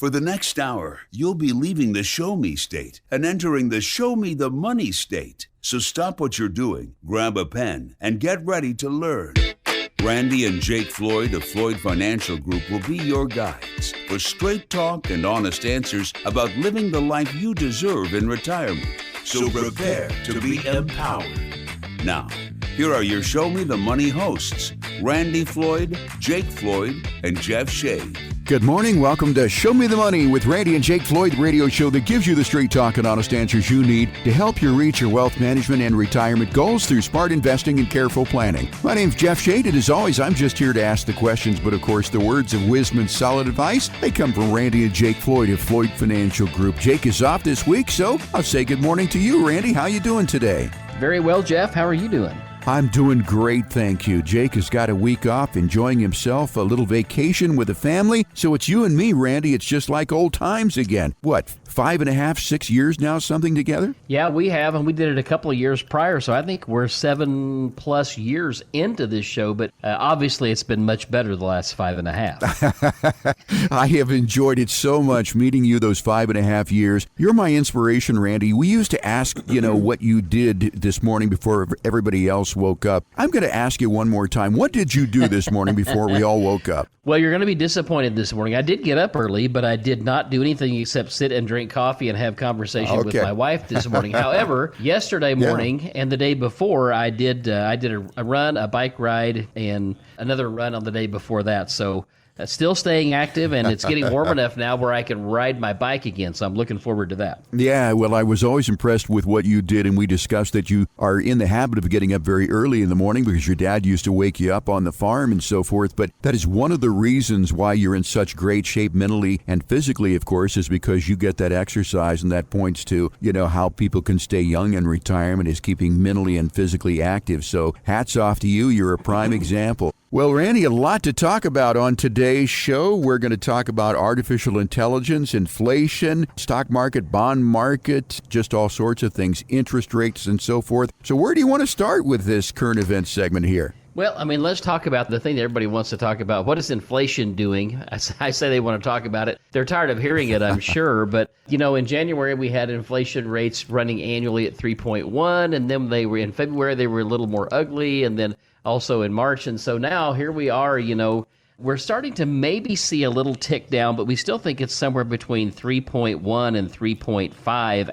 For the next hour, you'll be leaving the Show Me state and entering the Show Me the Money state. So stop what you're doing, grab a pen, and get ready to learn. Randy and Jake Floyd of Floyd Financial Group will be your guides for straight talk and honest answers about living the life you deserve in retirement. So prepare to be empowered. Now, here are your Show Me the Money hosts, Randy Floyd, Jake Floyd, and Jeff Shade. Good morning. Welcome to Show Me the Money with Randy and Jake Floyd, the radio show that gives you the straight talk and honest answers you need to help you reach your wealth management and retirement goals through smart investing and careful planning. My name's Jeff Shade, and as always, I'm just here to ask the questions, but of course, the words of wisdom and solid advice, they come from Randy and Jake Floyd of Floyd Financial Group. Jake is off this week, so I'll say good morning to you, Randy. How you doing today? Very well, Jeff. How are you doing? I'm doing great, thank you. Jake has got a week off, enjoying himself, a little vacation with the family. So it's you and me, Randy. It's just like old times again. What, 5.5, 6 years now, something together? Yeah, we have, and we did it a couple of years prior, so I think we're 7+ years into this show, but obviously it's been much better the last 5.5. I have enjoyed it so much, meeting you those 5.5 years. You're my inspiration, Randy. We used to ask, what you did this morning before everybody else woke up. I'm going to ask you one more time. What did you do this morning before we all woke up? Well, you're going to be disappointed this morning. I did get up early, but I did not do anything except sit and drink coffee and have conversation with my wife this morning. However, yesterday morning and the day before, I did a run, a bike ride, and another run on the day before that. So still staying active, and it's getting warm enough now where I can ride my bike again, so I'm looking forward to that. Yeah, well, I was always impressed with what you did, and we discussed that you are in the habit of getting up very early in the morning because your dad used to wake you up on the farm and so forth, but that is one of the reasons why you're in such great shape mentally and physically, of course, is because you get that exercise, and that points to, how people can stay young in retirement is keeping mentally and physically active. So hats off to you. You're a prime example. Well, Randy, a lot to talk about on today's show. We're going to talk about artificial intelligence, inflation, stock market, bond market, just all sorts of things, interest rates and so forth. So where do you want to start with this current event segment here? Well, let's talk about the thing that everybody wants to talk about. What is inflation doing? I say they want to talk about it. They're tired of hearing it, I'm sure. But, in January, we had inflation rates running annually at 3.1, and then in February, they were a little more ugly, and then also in March. And so now here we are, we're starting to maybe see a little tick down, but we still think it's somewhere between 3.1 and 3.5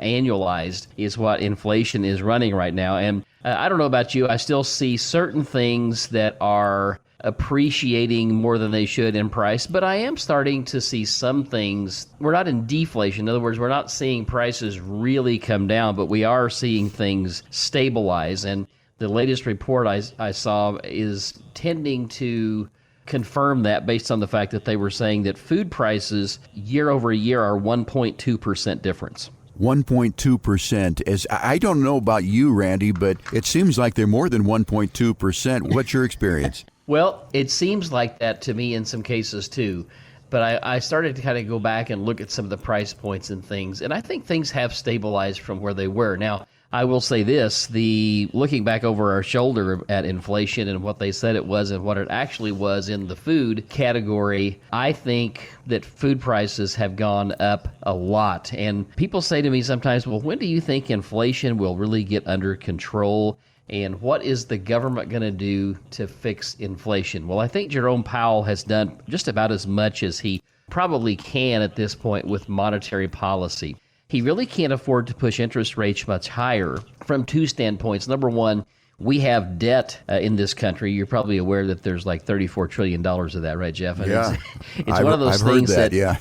annualized is what inflation is running right now. And I don't know about you, I still see certain things that are appreciating more than they should in price, but I am starting to see some things. We're not in deflation. In other words, we're not seeing prices really come down, but we are seeing things stabilize. And the latest report I saw is tending to confirm that based on the fact that they were saying that food prices year over year are 1.2% difference. 1.2%. As I don't know about you, Randy, but it seems like they're more than 1.2%. What's your experience? Well, it seems like that to me in some cases too. But I started to kind of go back and look at some of the price points and things, and I think things have stabilized from where they were. Now, I will say this, looking back over our shoulder at inflation and what they said it was and what it actually was in the food category, I think that food prices have gone up a lot. And people say to me sometimes, well, when do you think inflation will really get under control? And what is the government going to do to fix inflation? Well, I think Jerome Powell has done just about as much as he probably can at this point with monetary policy. He really can't afford to push interest rates much higher from two standpoints. Number one, we have debt in this country. You're probably aware that there's like $34 trillion of that, right, Jeff? And yeah. It's one of those things that yeah.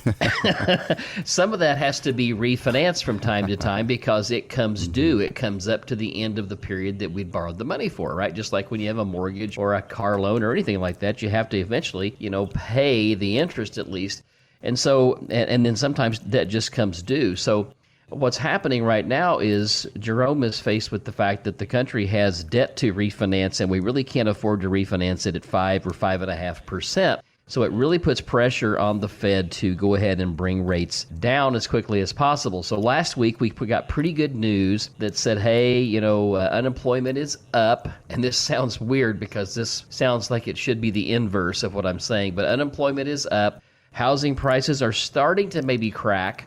Some of that has to be refinanced from time to time because it comes due. It comes up to the end of the period that we borrowed the money for, right? Just like when you have a mortgage or a car loan or anything like that, you have to eventually, pay the interest at least. And so, and then sometimes that just comes due. So what's happening right now is Jerome is faced with the fact that the country has debt to refinance, and we really can't afford to refinance it at 5 or 5.5%. So it really puts pressure on the Fed to go ahead and bring rates down as quickly as possible. So last week we got pretty good news that said, hey, unemployment is up. And this sounds weird because this sounds like it should be the inverse of what I'm saying, but unemployment is up. Housing prices are starting to maybe crack.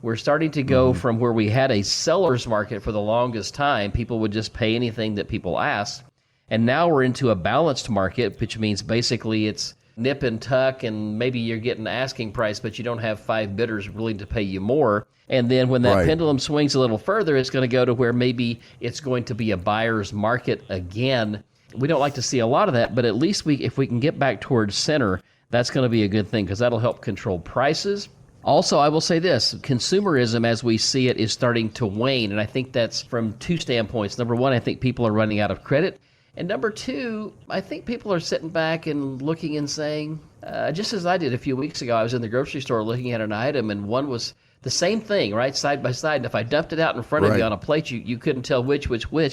We're starting to go from where we had a seller's market for the longest time. People would just pay anything that people asked. And now we're into a balanced market, which means basically it's nip and tuck, and maybe you're getting asking price, but you don't have 5 bidders willing to pay you more. And then when that pendulum swings a little further, it's going to go to where maybe it's going to be a buyer's market again. We don't like to see a lot of that, but at least if we can get back towards center, that's going to be a good thing because that'll help control prices. Also, I will say this, consumerism as we see it is starting to wane, and I think that's from 2 standpoints. Number one, I think people are running out of credit. And number 2, I think people are sitting back and looking and saying, just as I did a few weeks ago, I was in the grocery store looking at an item, and one was the same thing, right, side by side. And if I dumped it out in front of you on a plate, you couldn't tell which,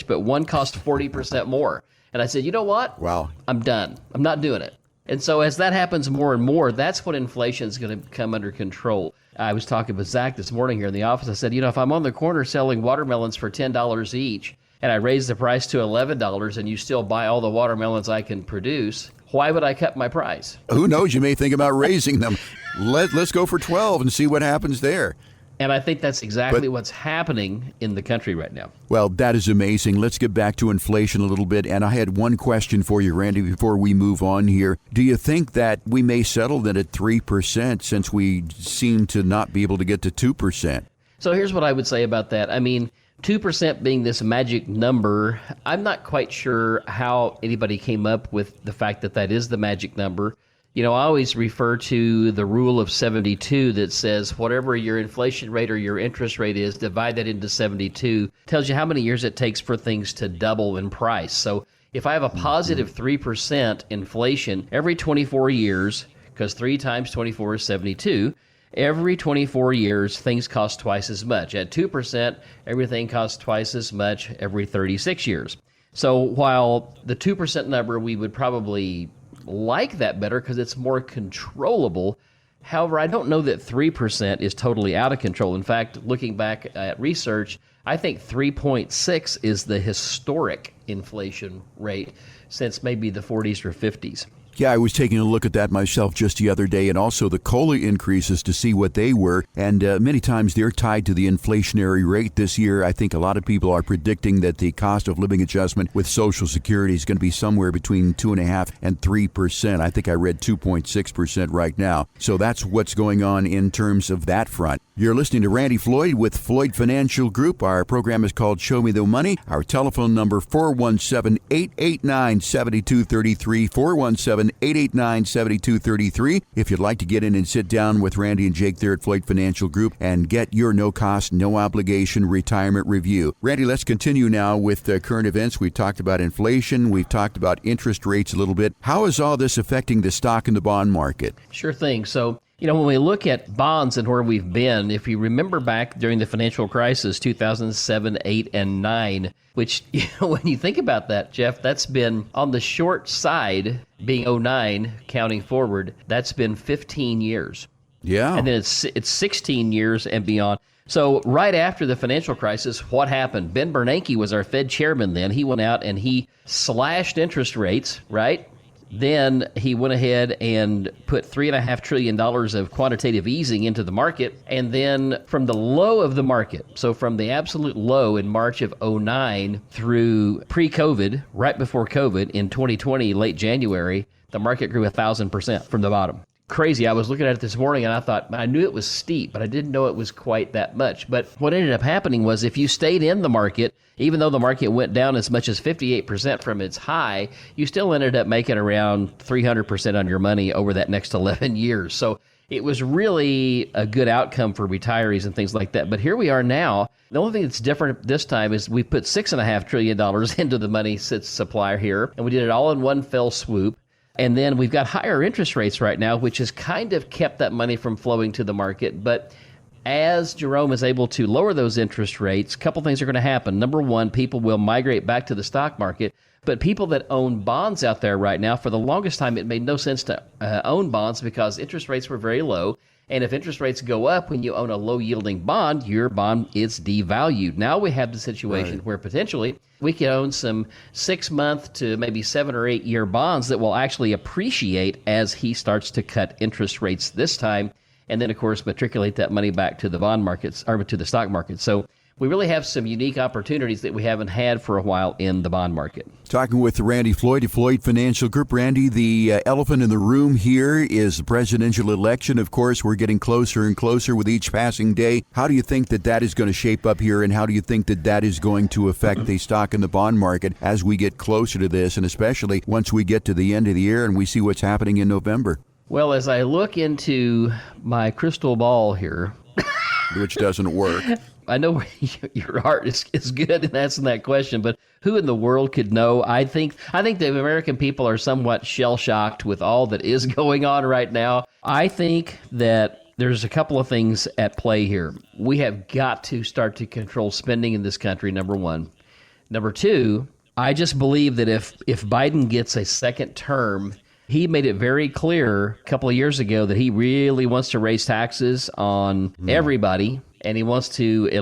but one cost 40% more. And I said, you know what? Wow. I'm done. I'm not doing it. And so as that happens more and more, that's when inflation is going to come under control. I was talking with Zach this morning here in the office. I said, if I'm on the corner selling watermelons for $10 each, and I raise the price to $11 and you still buy all the watermelons I can produce, why would I cut my price? Who knows? You may think about raising them. Let's go for 12 and see what happens there. And I think that's exactly what's happening in the country right now. Well, that is amazing. Let's get back to inflation a little bit. And I had one question for you, Randy, before we move on here. Do you think that we may settle then at 3% since we seem to not be able to get to 2%? So here's what I would say about that. 2% being this magic number, I'm not quite sure how anybody came up with the fact that that is the magic number. I always refer to the rule of 72 that says whatever your inflation rate or your interest rate is, divide that into 72, tells you how many years it takes for things to double in price. So if I have a positive 3% inflation every 24 years, because 3 times 24 is 72, every 24 years, things cost twice as much. At 2%, everything costs twice as much every 36 years. So while the 2% number, we would probably like that better because it's more controllable. However, I don't know that 3% is totally out of control. In fact, looking back at research, I think 3.6 is the historic inflation rate since maybe the 40s or 50s. Yeah, I was taking a look at that myself just the other day, and also the COLA increases to see what they were. And many times they're tied to the inflationary rate this year. I think a lot of people are predicting that the cost of living adjustment with Social Security is going to be somewhere between 2.5% and 3%. I think I read 2.6% right now. So that's what's going on in terms of that front. You're listening to Randy Floyd with Floyd Financial Group. Our program is called Show Me the Money. Our telephone number 417-889-7233, 417-889-7233. If you'd like to get in and sit down with Randy and Jake there at Floyd Financial Group and get your no-cost, no-obligation retirement review. Randy, let's continue now with current events. We've talked about inflation. We've talked about interest rates a little bit. How is all this affecting the stock and the bond market? Sure thing. So, when we look at bonds and where we've been, if you remember back during the financial crisis, 2007, 8, and 9, which, when you think about that, Jeff, that's been on the short side, being 09, counting forward, that's been 15 years. Yeah. And then it's 16 years and beyond. So right after the financial crisis, what happened? Ben Bernanke was our Fed chairman then. He went out and he slashed interest rates, right? Then he went ahead and put $3.5 trillion of quantitative easing into the market. And then from the low of the market, so from the absolute low in March of 09 through pre-COVID, right before COVID in 2020, late January, the market grew 1,000% from the bottom. Crazy. I was looking at it this morning and I thought, I knew it was steep, but I didn't know it was quite that much. But what ended up happening was if you stayed in the market, even though the market went down as much as 58% from its high, you still ended up making around 300% on your money over that next 11 years. So it was really a good outcome for retirees and things like that. But here we are now. The only thing that's different this time is we put $6.5 trillion into the money supply here, and we did it all in one fell swoop. And then we've got higher interest rates right now, which has kind of kept that money from flowing to the market. But as Jerome is able to lower those interest rates, a couple things are going to happen. Number one, people will migrate back to the stock market. But people that own bonds out there right now, for the longest time, it made no sense to own bonds because interest rates were very low. And if interest rates go up when you own a low-yielding bond, your bond is devalued. Now we have the situation where potentially we could own some 6-month to maybe 7 or 8 year bonds that will actually appreciate as he starts to cut interest rates this time, and then, of course, matriculate that money back to the bond markets or to the stock market. So we really have some unique opportunities that we haven't had for a while in the bond market. Talking with Randy Floyd of Floyd Financial Group. Randy, the elephant in the room here is the presidential election. Of course, we're getting closer and closer with each passing day. How do you think that is going to shape up here, and how do you think that is going to affect the stock and the bond market as we get closer to this, and especially once we get to the end of the year and we see what's happening in November? Well, as I look into my crystal ball here, which doesn't work. I know your heart is good in answering that question, but who in the world could know? I think the American people are somewhat shell-shocked with all that is going on right now. I think that there's a couple of things at play here. We have got to start to control spending in this country, number one. Number two, I just believe that if Biden gets a second term, he made it very clear a couple of years ago that he really wants to raise taxes on everybody, and he wants to he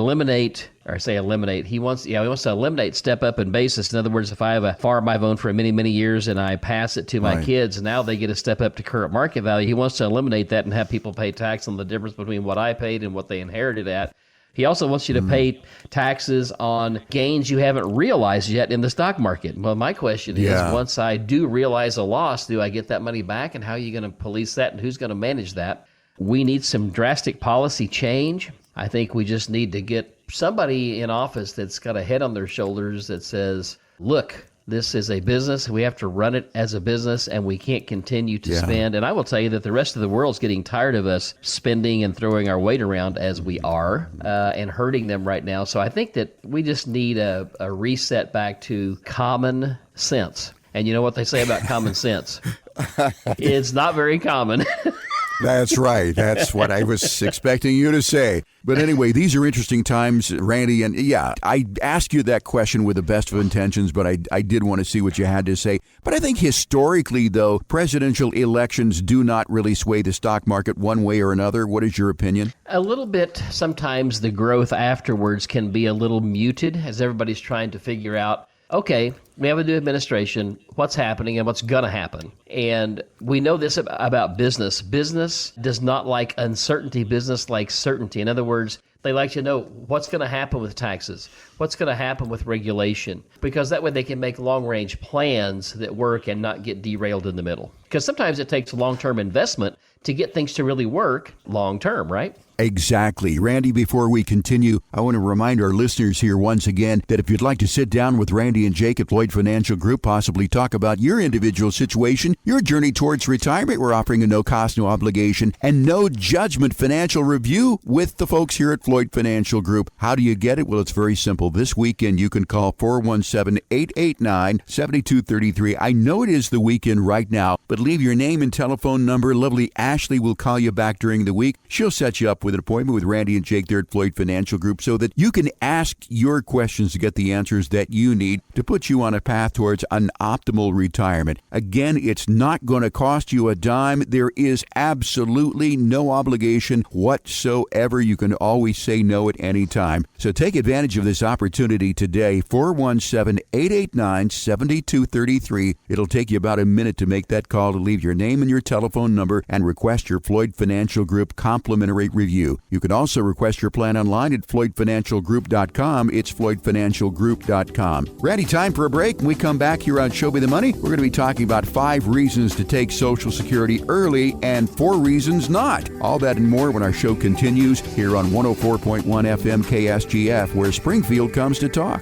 wants to eliminate step up in basis. In other words, if I have a farm I've owned for many, many years and I pass it to my kids, and now they get a step up to current market value, he wants to eliminate that and have people pay tax on the difference between what I paid and what they inherited at. He also wants you to pay taxes on gains you haven't realized yet in the stock market. Well, my question is, once I do realize a loss, do I get that money back? And how are you going to police that? And who's going to manage that? We need some drastic policy change. I think we just need to get somebody in office that's got a head on their shoulders that says, look, this is a business. We have to run it as a business, and we can't continue to spend. And I will tell you that the rest of the world's getting tired of us spending and throwing our weight around as we are and hurting them right now. So I think that we just need a reset back to common sense. And you know what they say about common sense? It's not very common. That's right. That's what I was expecting you to say. But anyway, these are interesting times, Randy. And I asked you that question with the best of intentions, but I did want to see what you had to say. But I think historically, though, presidential elections do not really sway the stock market one way or another. What is your opinion? A little bit. Sometimes the growth afterwards can be a little muted as everybody's trying to figure out, okay, we have a new administration, what's happening and what's going to happen. And we know this about business. Business does not like uncertainty. Business likes certainty. In other words, they like to know what's going to happen with taxes, what's going to happen with regulation, because that way they can make long-range plans that work and not get derailed in the middle. Because sometimes it takes long-term investment to get things to really work long-term, right? Exactly. Randy, before we continue, I want to remind our listeners here once again that if you'd like to sit down with Randy and Jake at Floyd Financial Group, possibly talk about your individual situation, your journey towards retirement, we're offering a no-cost, no obligation, and no judgment financial review with the folks here at Floyd Financial Group. How do you get it? Well, it's very simple. This weekend, you can call 417-889-7233. I know it is the weekend right now, but leave your name and telephone number. Lovely Ashley will call you back during the week. She'll set you up with an appointment with Randy and Jake there at Floyd Financial Group so that you can ask your questions to get the answers that you need to put you on a path towards an optimal retirement. Again, it's not going to cost you a dime. There is absolutely no obligation whatsoever. You can always say no at any time. So take advantage of this opportunity today. 417-889-7233. It'll take you about a minute to make that call to leave your name and your telephone number and request your Floyd Financial Group complimentary review. You can also request your plan online at floydfinancialgroup.com. It's floydfinancialgroup.com. Randy, time for a break. When we come back here on Show Me the Money, we're going to be talking about 5 reasons to take Social Security early and 4 reasons not. All that and more when our show continues here on 104.1 FM KSGF, where Springfield comes to talk.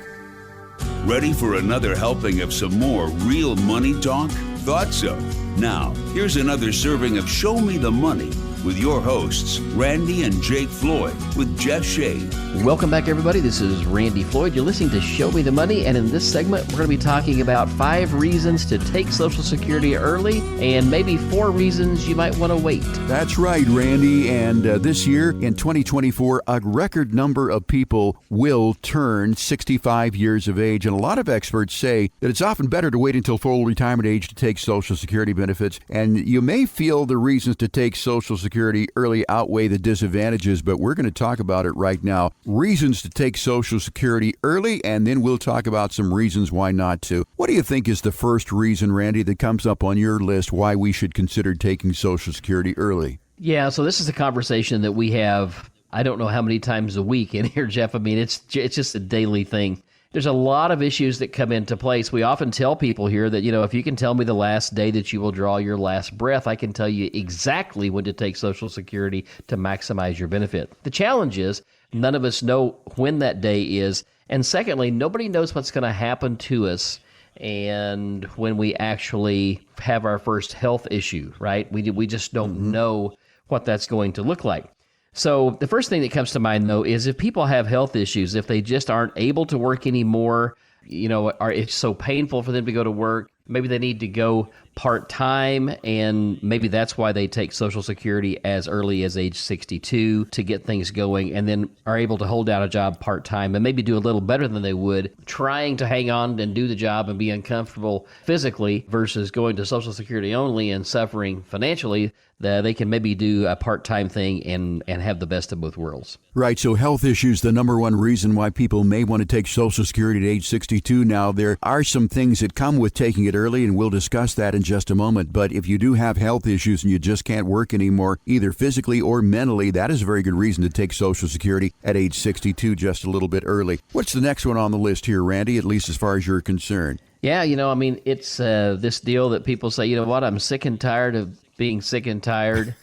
Ready for another helping of some more real money talk? Thought so. Now, here's another serving of Show Me the Money with your hosts, Randy and Jake Floyd, with Jeff Shade. Welcome back, everybody. This is Randy Floyd. You're listening to Show Me the Money, and in this segment, we're going to be talking about 5 reasons to take Social Security early and maybe 4 reasons you might want to wait. That's right, Randy. And this year, in 2024, a record number of people will turn 65 years of age. And a lot of experts say that it's often better to wait until full retirement age to take Social Security benefits. And you may feel the reasons to take Social Security Security early outweigh the disadvantages, but we're going to talk about it right now. Reasons to take Social Security early, and then we'll talk about some reasons why not to. What do you think is the first reason, Randy, that comes up on your list why we should consider taking Social Security early? Yeah, so this is a conversation that we have, I don't know how many times a week in here, Jeff. I mean, it's just a daily thing. There's a lot of issues that come into place. We often tell people here that, if you can tell me the last day that you will draw your last breath, I can tell you exactly when to take Social Security to maximize your benefit. The challenge is none of us know when that day is. And secondly, nobody knows what's going to happen to us and when we actually have our first health issue, right? We just don't know what that's going to look like. So the first thing that comes to mind, though, is if people have health issues, if they just aren't able to work anymore, it's so painful for them to go to work, maybe they need to go part-time, and maybe that's why they take Social Security as early as age 62 to get things going, and then are able to hold down a job part-time and maybe do a little better than they would trying to hang on and do the job and be uncomfortable physically versus going to Social Security only and suffering financially. That they can maybe do a part-time thing and have the best of both worlds. Right, so health issues, the number one reason why people may want to take Social Security at age 62. Now, there are some things that come with taking it early, and we'll discuss that in just a moment. But if you do have health issues and you just can't work anymore, either physically or mentally, that is a very good reason to take Social Security at age 62, just a little bit early. What's the next one on the list here, Randy, at least as far as you're concerned? Yeah, it's this deal that people say, I'm sick and tired of being sick and tired.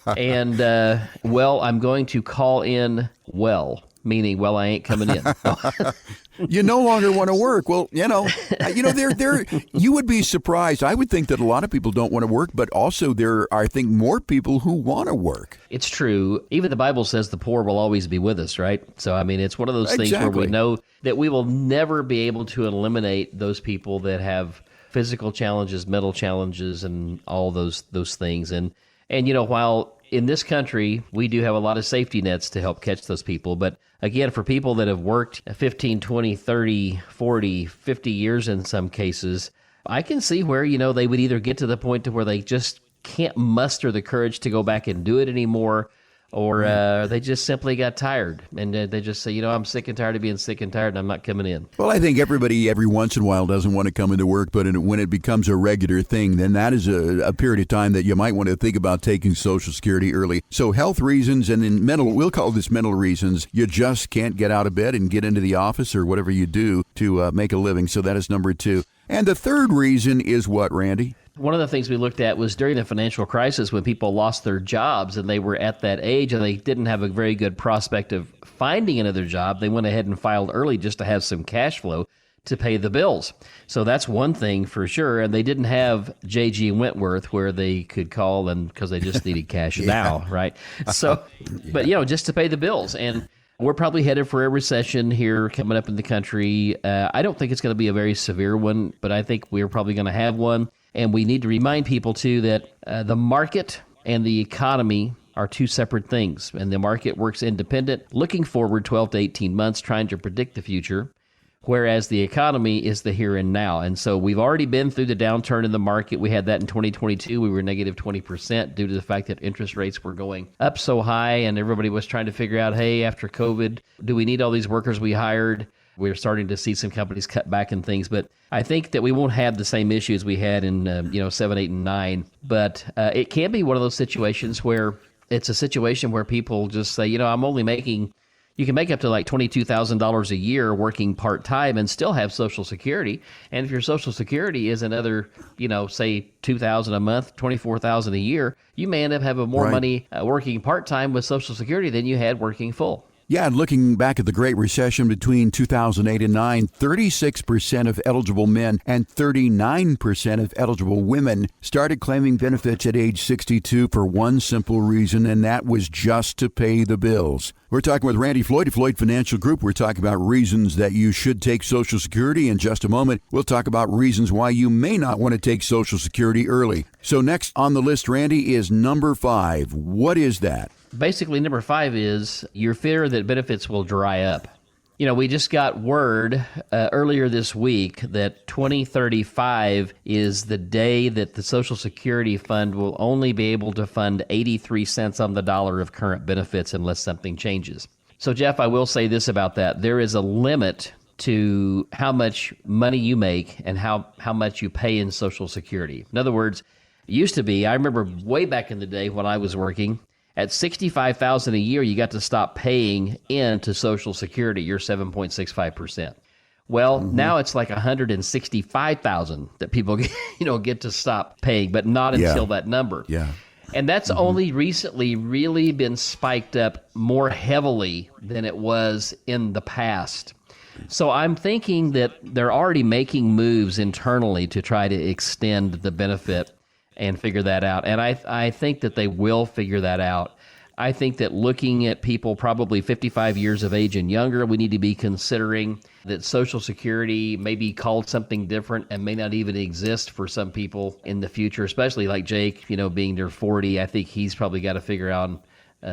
And, I'm going to call in meaning, I ain't coming in. You no longer want to work. Well, there. You would be surprised. I would think that a lot of people don't want to work, but also there are, I think, more people who want to work. It's true. Even the Bible says the poor will always be with us, right? So, it's one of those things where we know that we will never be able to eliminate those people that have physical challenges, mental challenges, and all those things. And while in this country, we do have a lot of safety nets to help catch those people. But again, for people that have worked 15, 20, 30, 40, 50 years in some cases, I can see where, they would either get to the point to where they just can't muster the courage to go back and do it anymore, or they just simply got tired, and they just say, I'm sick and tired of being sick and tired, and I'm not coming in. Well, I think everybody every once in a while doesn't want to come into work, but when it becomes a regular thing, then that is a period of time that you might want to think about taking Social Security early. So health reasons, and in we'll call this mental reasons, you just can't get out of bed and get into the office or whatever you do to make a living. So that is number two. And the third reason is what, Randy? One of the things we looked at was during the financial crisis when people lost their jobs and they were at that age and they didn't have a very good prospect of finding another job. They went ahead and filed early just to have some cash flow to pay the bills. So that's one thing for sure. And they didn't have J.G. Wentworth where they could call and because they just needed cash now, right? So, but just to pay the bills. And we're probably headed for a recession here coming up in the country. I don't think it's going to be a very severe one, but I think we're probably going to have one. And we need to remind people, too, that the market and the economy are two separate things. And the market works independent, looking forward 12 to 18 months, trying to predict the future, whereas the economy is the here and now. And so we've already been through the downturn in the market. We had that in 2022. We were negative 20% due to the fact that interest rates were going up so high, and everybody was trying to figure out, hey, after COVID, do we need all these workers we hired? We're starting to see some companies cut back and things, but I think that we won't have the same issues we had in 7, 8, and 9. But it can be one of those situations where it's a situation where people just say, I'm only making. You can make up to like $22,000 a year working part-time and still have Social Security. And if your Social Security is another, say $2,000 a month, $24,000 a year, you may end up having more money working part-time with Social Security than you had working full. Yeah, and looking back at the Great Recession between 2008 and 9, 36% of eligible men and 39% of eligible women started claiming benefits at age 62 for one simple reason, and that was just to pay the bills. We're talking with Randy Floyd of Floyd Financial Group. We're talking about reasons that you should take Social Security. In just a moment, we'll talk about reasons why you may not want to take Social Security early. So next on the list, Randy, is number 5. What is that? Basically, number 5 is your fear that benefits will dry up. We just got word earlier this week that 2035 is the day that the Social Security Fund will only be able to fund 83 cents on the dollar of current benefits unless something changes. So, Jeff, I will say this about that. There is a limit to how much money you make and how much you pay in Social Security. In other words, it used to be, I remember way back in the day when I was working, at $65,000 a year, you got to stop paying into Social Security, your 7.65%. Well, now it's like $165,000 that people get to stop paying, but not until that number. Yeah. And that's only recently really been spiked up more heavily than it was in the past. So I'm thinking that they're already making moves internally to try to extend the benefit and figure that out. And I think that they will figure that out. I think that looking at people probably 55 years of age and younger, we need to be considering that Social Security may be called something different and may not even exist for some people in the future, especially like Jake, being near 40. I think he's probably got to figure out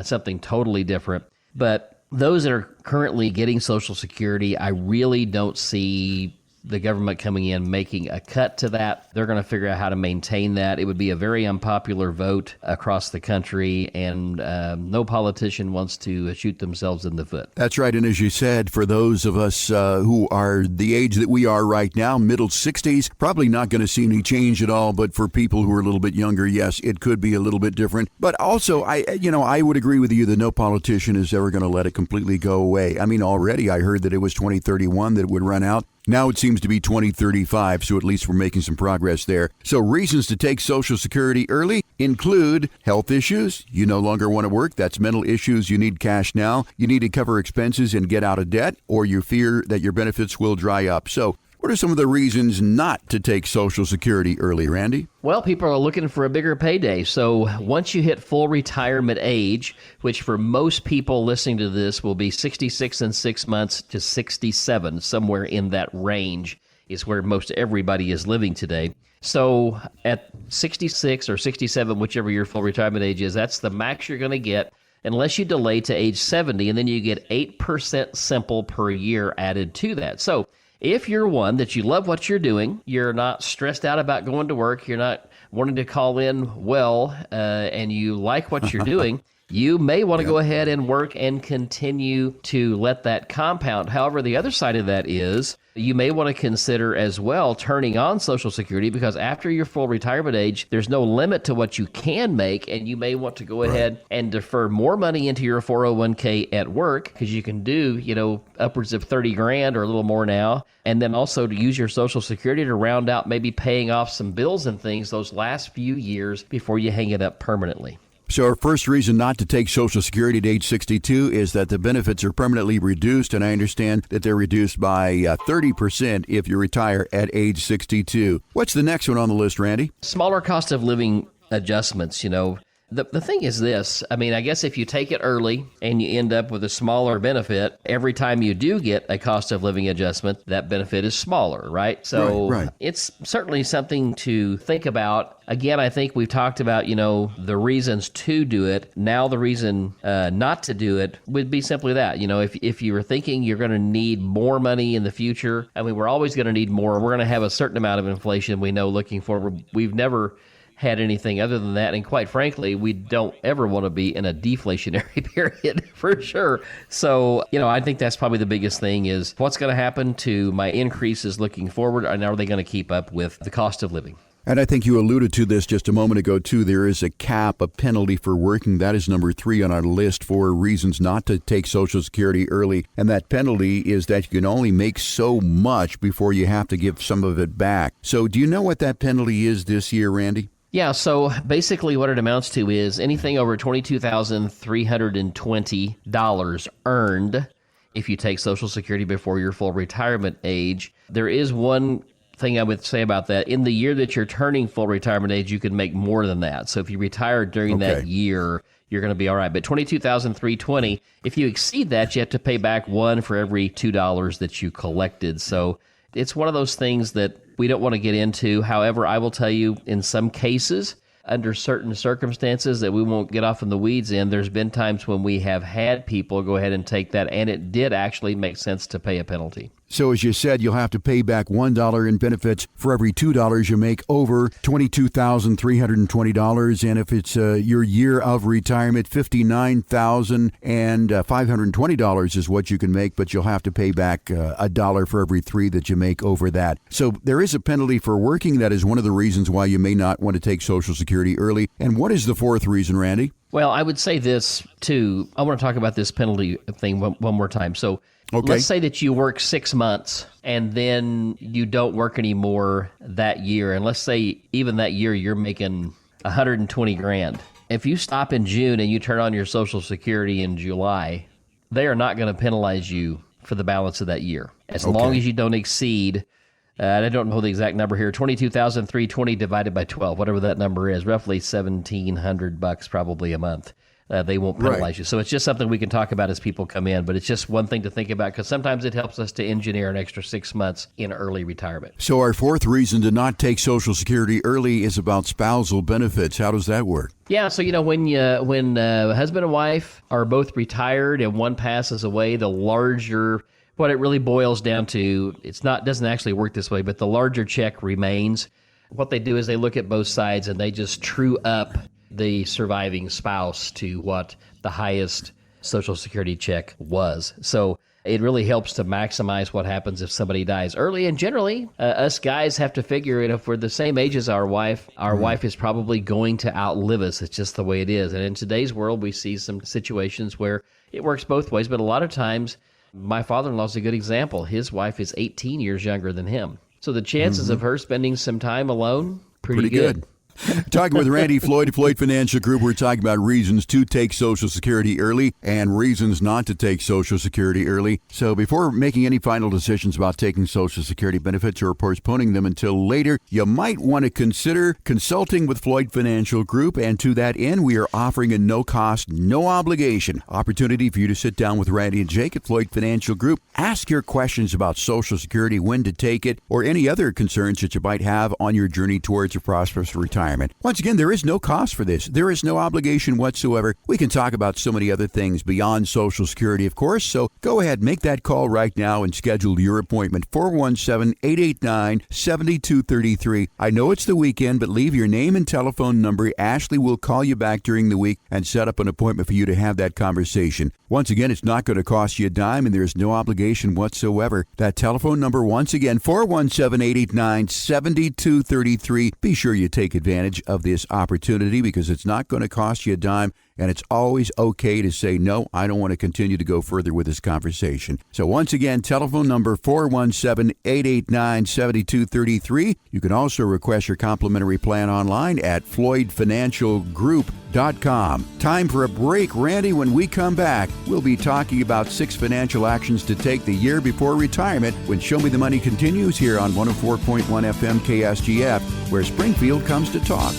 something totally different. But those that are currently getting Social Security, I really don't see the government coming in, making a cut to that. They're going to figure out how to maintain that. It would be a very unpopular vote across the country, and no politician wants to shoot themselves in the foot. That's right. And as you said, for those of us who are the age that we are right now, middle 60s, probably not going to see any change at all. But for people who are a little bit younger, yes, it could be a little bit different. But also, I would agree with you that no politician is ever going to let it completely go away. I mean, already I heard that it was 2031 that it would run out. Now it seems to be 2035, so at least we're making some progress there. So reasons to take Social Security early include health issues. You no longer want to work. That's mental issues. You need cash now. You need to cover expenses and get out of debt, or you fear that your benefits will dry up. So what are some of the reasons not to take Social Security early, Randy? Well, people are looking for a bigger payday. So once you hit full retirement age, which for most people listening to this will be 66 and 6 months to 67, somewhere in that range is where most everybody is living today. So at 66 or 67, whichever your full retirement age is, that's the max you're going to get unless you delay to age 70, and then you get 8% simple per year added to that. So if you're one that you love what you're doing, you're not stressed out about going to work, you're not wanting to call in and you like what you're doing, you may want to go ahead and work and continue to let that compound. However, the other side of that is you may want to consider as well turning on Social Security, because after your full retirement age, there's no limit to what you can make, and you may want to go ahead and defer more money into your 401k at work, because you can do, upwards of 30 grand or a little more now, and then also to use your Social Security to round out maybe paying off some bills and things those last few years before you hang it up permanently. So our first reason not to take Social Security at age 62 is that the benefits are permanently reduced, and I understand that they're reduced by 30% if you retire at age 62. What's the next one on the list, Randy? Smaller cost of living adjustments, The thing is this, I guess if you take it early and you end up with a smaller benefit, every time you do get a cost of living adjustment, that benefit is smaller, right? So It's certainly something to think about. Again, I think we've talked about, the reasons to do it. Now the reason not to do it would be simply that. If you were thinking you're going to need more money in the future, we're always going to need more. We're going to have a certain amount of inflation we know looking forward. We've never had anything other than that. And quite frankly, we don't ever want to be in a deflationary period for sure. So, I think that's probably the biggest thing is what's going to happen to my increases looking forward, and are they going to keep up with the cost of living? And I think you alluded to this just a moment ago, too. There is a cap, a penalty for working. That is number 3 on our list for reasons not to take Social Security early. And that penalty is that you can only make so much before you have to give some of it back. So do you know what that penalty is this year, Randy? Yeah, so basically what it amounts to is anything over $22,320 earned if you take Social Security before your full retirement age. There is one thing I would say about that. In the year that you're turning full retirement age, you can make more than that. So if you retire during that year, you're going to be all right. But $22,320, if you exceed that, you have to pay back $1 for every $2 that you collected. So it's one of those things that we don't want to get into. However, I will tell you, in some cases, under certain circumstances that we won't get off in the weeds in, there's been times when we have had people go ahead and take that, and it did actually make sense to pay a penalty. So as you said, you'll have to pay back $1 in benefits for every $2 you make over $22,320. And if it's your year of retirement, $59,520 is what you can make, but you'll have to pay back $1 for every $3 that you make over that. So there is a penalty for working. That is one of the reasons why you may not want to take Social Security early. And what is the fourth reason, Randy? Well, I would say this, too. I want to talk about this penalty thing one more time. So let's say that you work 6 months and then you don't work anymore that year. And let's say even that year you're making $120,000. If you stop in June and you turn on your Social Security in July, they are not going to penalize you for the balance of that year. As long as you don't exceed, I don't know the exact number here, 22,320 divided by 12, whatever that number is, roughly $1,700 probably a month. They won't penalize you. So it's just something we can talk about as people come in, but it's just one thing to think about because sometimes it helps us to engineer an extra 6 months in early retirement. So our fourth reason to not take Social Security early is about spousal benefits. How does that work? Yeah, so when husband and wife are both retired and one passes away, the larger, what it really boils down to, doesn't actually work this way, but the larger check remains. What they do is they look at both sides and they just true up the surviving spouse to what the highest Social Security check was. So it really helps to maximize what happens if somebody dies early. And generally, us guys have to figure it. If we're the same age as our wife is probably going to outlive us. It's just the way it is. And in today's world, we see some situations where it works both ways. But a lot of times, my father-in-law is a good example. His wife is 18 years younger than him. So the chances of her spending some time alone, pretty good. Talking with Randy Floyd, Floyd Financial Group, we're talking about reasons to take Social Security early and reasons not to take Social Security early. So before making any final decisions about taking Social Security benefits or postponing them until later, you might want to consider consulting with Floyd Financial Group. And to that end, we are offering a no-cost, no-obligation opportunity for you to sit down with Randy and Jake at Floyd Financial Group. Ask your questions about Social Security, when to take it, or any other concerns that you might have on your journey towards a prosperous retirement. Once again, there is no cost for this. There is no obligation whatsoever. We can talk about so many other things beyond Social Security, of course. So go ahead, make that call right now and schedule your appointment. 417-889-7233. I know it's the weekend, but leave your name and telephone number. Ashley will call you back during the week and set up an appointment for you to have that conversation. Once again, it's not going to cost you a dime, and there's no obligation whatsoever. That telephone number, once again, 417-889-7233. Be sure you take advantage of this opportunity because it's not going to cost you a dime, and it's always okay to say, no, I don't want to continue to go further with this conversation. So once again, telephone number 417-889-7233. You can also request your complimentary plan online at floydfinancialgroup.com. Time for a break, Randy. When we come back, we'll be talking about 6 financial actions to take the year before retirement when Show Me the Money continues here on 104.1 FM KSGF, where Springfield comes to talk.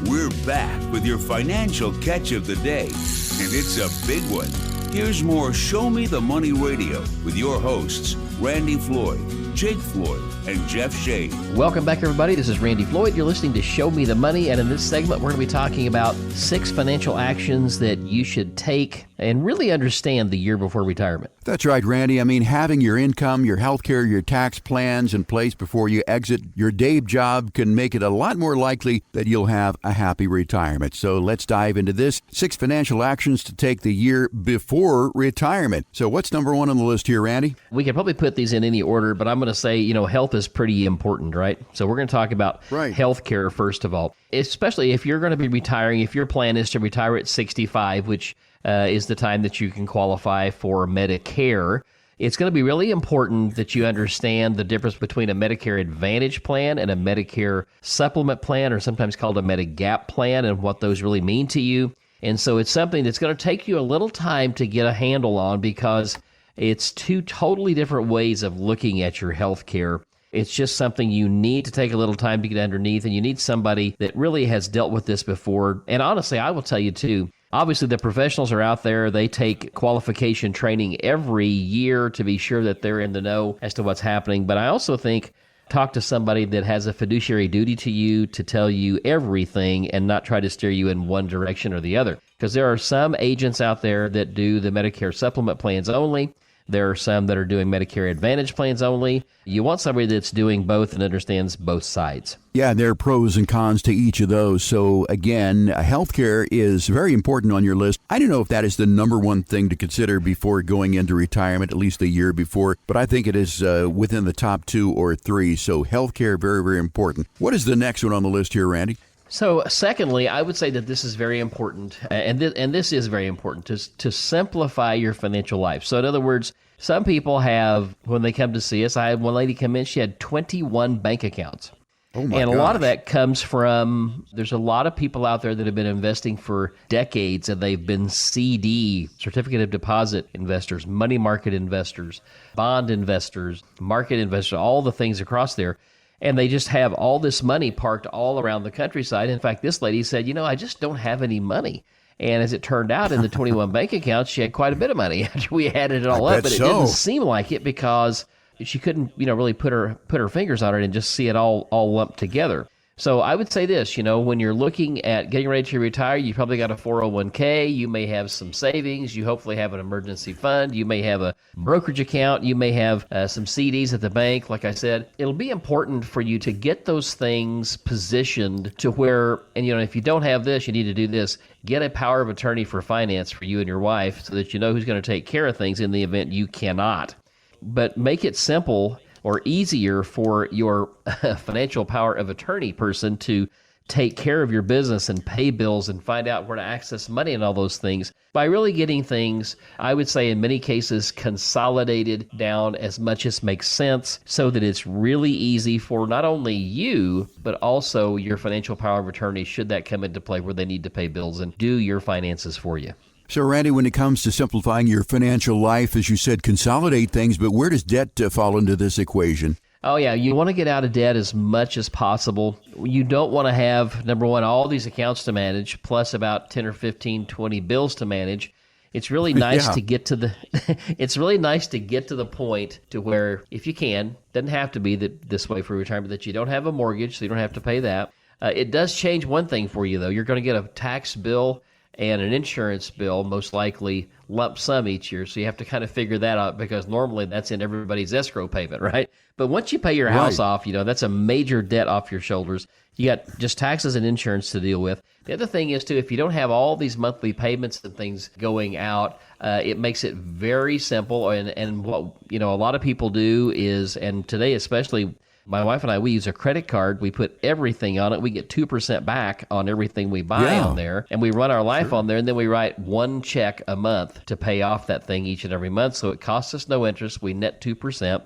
We're back with your financial catch of the day, and it's a big one. Here's more Show Me the Money Radio with your hosts, Randy Floyd, Jake Floyd, and Jeff Shea. Welcome back, everybody. This is Randy Floyd. You're listening to Show Me the Money, and in this segment, we're going to be talking about 6 financial actions that you should take and really understand the year before retirement. That's right, Randy. I mean, having your income, your health care, your tax plans in place before you exit your day job can make it a lot more likely that you'll have a happy retirement. So let's dive into this. 6 financial actions to take the year before retirement. So what's number 1 on the list here, Randy? We could probably put these in any order, but I'm going to say, health is pretty important, right? So we're going to talk about health care first of all, especially if you're going to be retiring. If your plan is to retire at 65, which is the time that you can qualify for Medicare, it's going to be really important that you understand the difference between a Medicare Advantage plan and a Medicare Supplement plan, or sometimes called a Medigap plan, and what those really mean to you. And so it's something that's going to take you a little time to get a handle on because it's 2 totally different ways of looking at your health care. It's just something you need to take a little time to get underneath, and you need somebody that really has dealt with this before. And honestly, I will tell you too, obviously the professionals are out there. They take qualification training every year to be sure that they're in the know as to what's happening. But I also think talk to somebody that has a fiduciary duty to you to tell you everything and not try to steer you in one direction or the other. Because there are some agents out there that do the Medicare supplement plans only. There are some that are doing Medicare Advantage plans only. You want somebody that's doing both and understands both sides. Yeah, there are pros and cons to each of those. So again, healthcare is very important on your list. I don't know if that is the number one thing to consider before going into retirement, at least a year before, but I think it is within the top 2 or 3. So healthcare, very, very important. What is the next one on the list here, Randy? So secondly, I would say that this is very important, and this is very important, to simplify your financial life. So in other words, some people have, when they come to see us, I had one lady come in, she had 21 bank accounts. Oh my And a gosh. lot of that comes from, there's a lot of people out there that have been investing for decades, and they've been CD, certificate of deposit investors, money market investors, bond investors, market investors, all the things across there. And they just have all this money parked all around the countryside. In fact, this lady said, I just don't have any money. And as it turned out, in the 21 bank accounts, she had quite a bit of money after we added it all up. But it didn't seem like it because she couldn't, really put her fingers on it and just see it all lumped together. So I would say this, when you're looking at getting ready to retire, you probably got a 401k, you may have some savings, you hopefully have an emergency fund, you may have a brokerage account, you may have some CDs at the bank. Like I said, it'll be important for you to get those things positioned to where, and if you don't have this, you need to do this. Get a power of attorney for finance for you and your wife so that you know who's going to take care of things in the event you cannot. But make it simple or easier for your financial power of attorney person to take care of your business and pay bills and find out where to access money and all those things by really getting things, I would say in many cases, consolidated down as much as makes sense so that it's really easy for not only you, but also your financial power of attorney should that come into play where they need to pay bills and do your finances for you. So, Randy, when it comes to simplifying your financial life, as you said, consolidate things, but where does debt fall into this equation? Oh, yeah. You want to get out of debt as much as possible. You don't want to have, number one, all these accounts to manage, plus about 10 or 15, 20 bills to manage. It's really nice to get to the point to where, if you can, doesn't have to be this way for retirement, that you don't have a mortgage, so you don't have to pay that. It does change one thing for you, though. You're going to get a tax bill and an insurance bill, most likely lump sum each year. So you have to kind of figure that out because normally that's in everybody's escrow payment, right? But once you pay your house off, that's a major debt off your shoulders. You got just taxes and insurance to deal with. The other thing is, too, if you don't have all these monthly payments and things going out, it makes it very simple. And what, a lot of people do is, and today especially, my wife and I, we use a credit card. We put everything on it. We get 2% back on everything we buy on there. And we run our life on there. And then we write one check a month to pay off that thing each and every month. So it costs us no interest. We net 2%.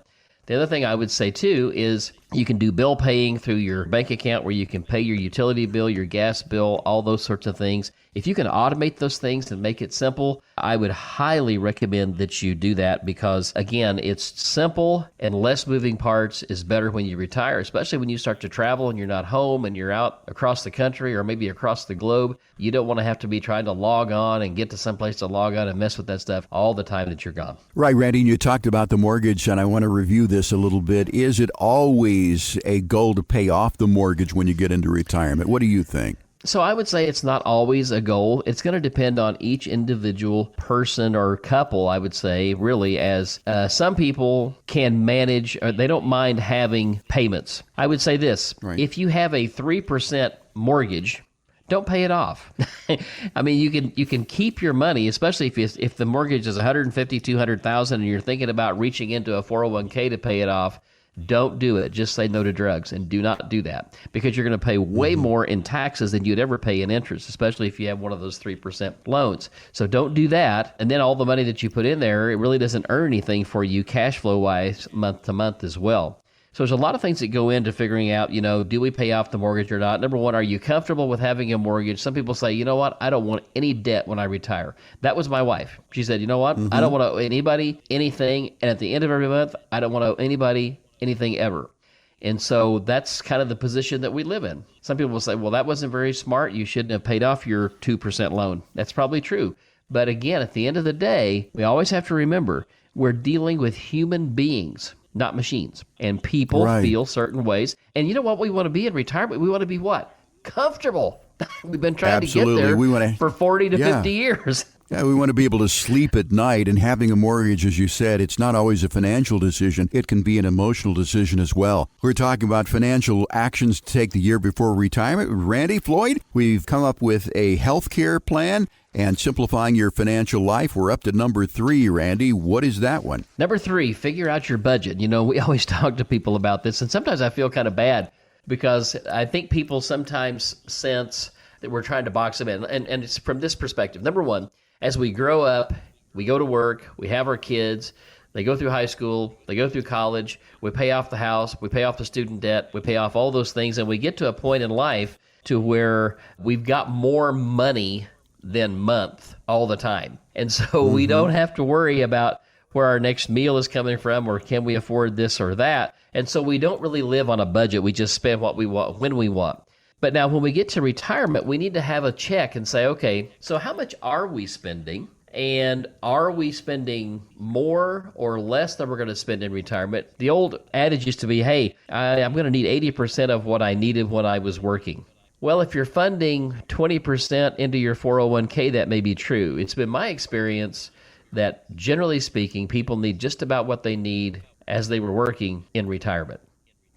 The other thing I would say, too, is you can do bill paying through your bank account where you can pay your utility bill, your gas bill, all those sorts of things. If you can automate those things and make it simple, I would highly recommend that you do that because, again, it's simple and less moving parts is better when you retire, especially when you start to travel and you're not home and you're out across the country or maybe across the globe. You don't want to have to be trying to log on and get to someplace to log on and mess with that stuff all the time that you're gone. Right, Randy, and you talked about the mortgage, and I want to review this a little bit. Is it always a goal to pay off the mortgage when you get into retirement? What do you think? So I would say it's not always a goal. It's going to depend on each individual person or couple, I would say, really, as some people can manage, or they don't mind having payments. I would say this, if you have a 3% mortgage, don't pay it off. I mean, you can keep your money, especially if the mortgage is $150,000, $200,000 and you're thinking about reaching into a 401k to pay it off. Don't do it. Just say no to drugs and do not do that because you're going to pay way more in taxes than you'd ever pay in interest, especially if you have one of those 3% loans. So don't do that. And then all the money that you put in there, it really doesn't earn anything for you cash flow wise month to month as well. So there's a lot of things that go into figuring out, do we pay off the mortgage or not? Number one, are you comfortable with having a mortgage? Some people say, you know what? I don't want any debt when I retire. That was my wife. She said, you know what? I don't want to owe anybody anything. And at the end of every month, I don't want to owe anybody anything ever. And so that's kind of the position that we live in. Some people will say, well, that wasn't very smart. You shouldn't have paid off your 2% loan. That's probably true. But again, at the end of the day, we always have to remember we're dealing with human beings, not machines. And people Right. feel certain ways. And you know what we want to be in retirement? We want to be what? Comfortable. We've been trying Absolutely. to get there We want to, for 40 to yeah. 50 years. Yeah, we want to be able to sleep at night, and having a mortgage, as you said, it's not always a financial decision. It can be an emotional decision as well. We're talking about financial actions to take the year before retirement. Randy, Floyd, we've come up with a health care plan and simplifying your financial life. We're up to number 3, Randy. What is that one? Number 3, figure out your budget. You know, we always talk to people about this, and sometimes I feel kind of bad because I think people sometimes sense that we're trying to box them in. And it's from this perspective. Number 1, as we grow up, we go to work, we have our kids, they go through high school, they go through college, we pay off the house, we pay off the student debt, we pay off all those things, and we get to a point in life to where we've got more money than month all the time. And so we don't have to worry about where our next meal is coming from or can we afford this or that. And so we don't really live on a budget. We just spend what we want when we want. But now when we get to retirement, we need to have a check and say, okay, so how much are we spending? And are we spending more or less than we're going to spend in retirement? The old adage used to be, hey, I'm going to need 80% of what I needed when I was working. Well, if you're funding 20% into your 401k, that may be true. It's been my experience that generally speaking, people need just about what they need as they were working in retirement.